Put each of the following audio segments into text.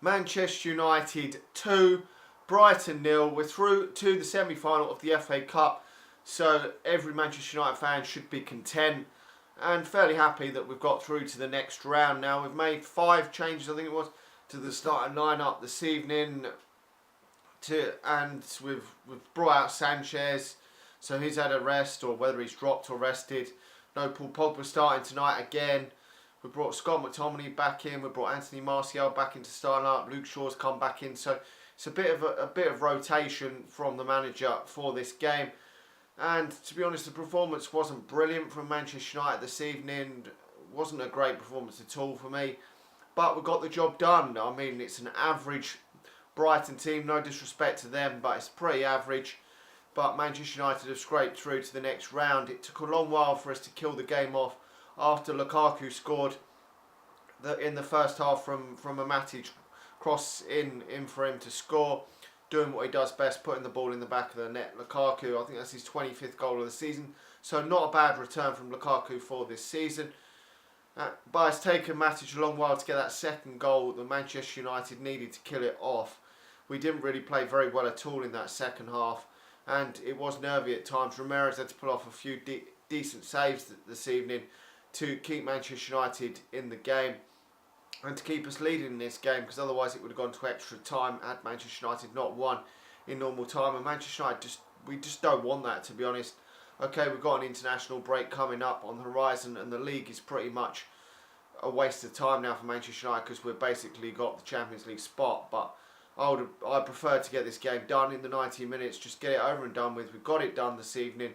Manchester United 2, Brighton 0. We're through to the semi-final of the FA Cup, so every Manchester United fan should be content and fairly happy that we've got through to the next round. Now we've made 5 changes, I think it was, to the starting lineup this evening, and we've brought out Sanchez, so he's had a rest, or whether he's dropped or rested. No Paul Pogba starting tonight again. We brought Scott McTominay back in. We brought Anthony Martial back into starting up. Luke Shaw's come back in. So it's a bit of rotation from the manager for this game. And to be honest, the performance wasn't brilliant from Manchester United this evening. It wasn't a great performance at all for me. But we got the job done. I mean, it's an average Brighton team. No disrespect to them, but it's pretty average. But Manchester United have scraped through to the next round. It took a long while for us to kill the game off after Lukaku scored in the first half from a matic cross in for him to score, doing what he does best, putting the ball in the back of the net. Lukaku, I think that's his 25th goal of the season, so not a bad return from Lukaku for this season. But it's taken Matic a long while to get that second goal that Manchester United needed to kill it off. We didn't really play very well at all in that second half, and it was nervy at times. Ramirez had to pull off a few decent saves this evening to keep Manchester United in the game and to keep us leading in this game, because otherwise it would have gone to extra time had Manchester United not won in normal time. And Manchester United, we just don't want that, to be honest. Okay, we've got an international break coming up on the horizon, and the league is pretty much a waste of time now for Manchester United because we've basically got the Champions League spot. But I prefer to get this game done in the 90 minutes, just get it over and done with. We've got it done this evening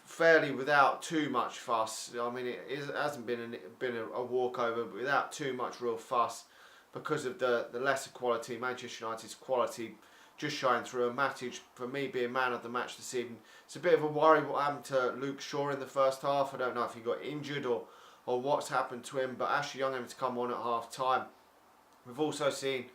fairly without too much fuss. I mean, it hasn't been a walkover, but without too much real fuss because of the lesser quality. Manchester United's quality just shine through. A Matic, for me, being man of the match this evening. It's a bit of a worry what happened to Luke Shaw in the first half. I don't know if he got injured or what's happened to him, but Ashley Young having to come on at half time. We've also seen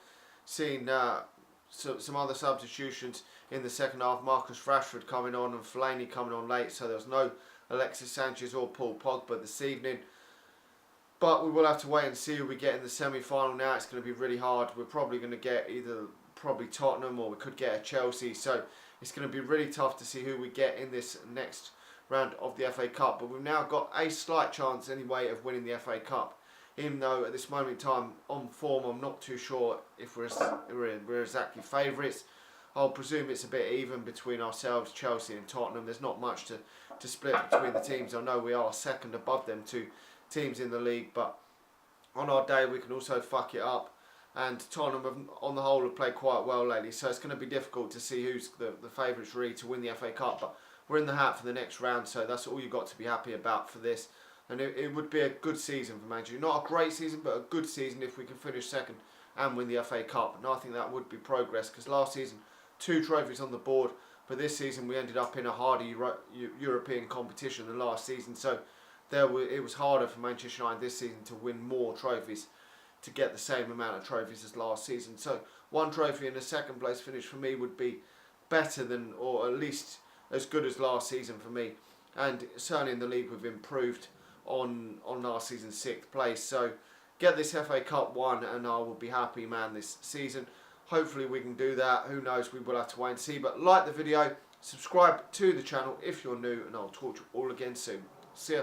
some other substitutions in the second half. Marcus Rashford coming on and Fellaini coming on late, so there was no Alexis Sanchez or Paul Pogba this evening. But we will have to wait and see who we get in the semi-final now. It's going to be really hard. We're probably going to get probably Tottenham, or we could get a Chelsea. So it's going to be really tough to see who we get in this next round of the FA Cup. But we've now got a slight chance anyway of winning the FA Cup. Even though at this moment in time, on form, I'm not too sure if we're exactly favourites. I'll presume it's a bit even between ourselves, Chelsea and Tottenham. There's not much to split between the teams. I know we are second above them two teams in the league, but on our day we can also fuck it up. And Tottenham, on the whole, have played quite well lately, so it's going to be difficult to see who's the favourites really to win the FA Cup. But we're in the hat for the next round, so that's all you've got to be happy about for this. And it would be a good season for Manchester. Not a great season, but a good season if we can finish second and win the FA Cup. And I think that would be progress, because last season, 2 trophies on the board, but this season we ended up in a harder European competition than last season. So it was harder for Manchester United this season to win more trophies, to get the same amount of trophies as last season. So 1 trophy and a second place finish for me would be better than, or at least as good as last season for me. And certainly in the league we've improved on last season's 6th place. So get this FA Cup won and I will be happy, man, this season. Hopefully we can do that. Who knows, we will have to wait and see. But like the video, subscribe to the channel if you're new, and I'll talk to you all again soon. See ya.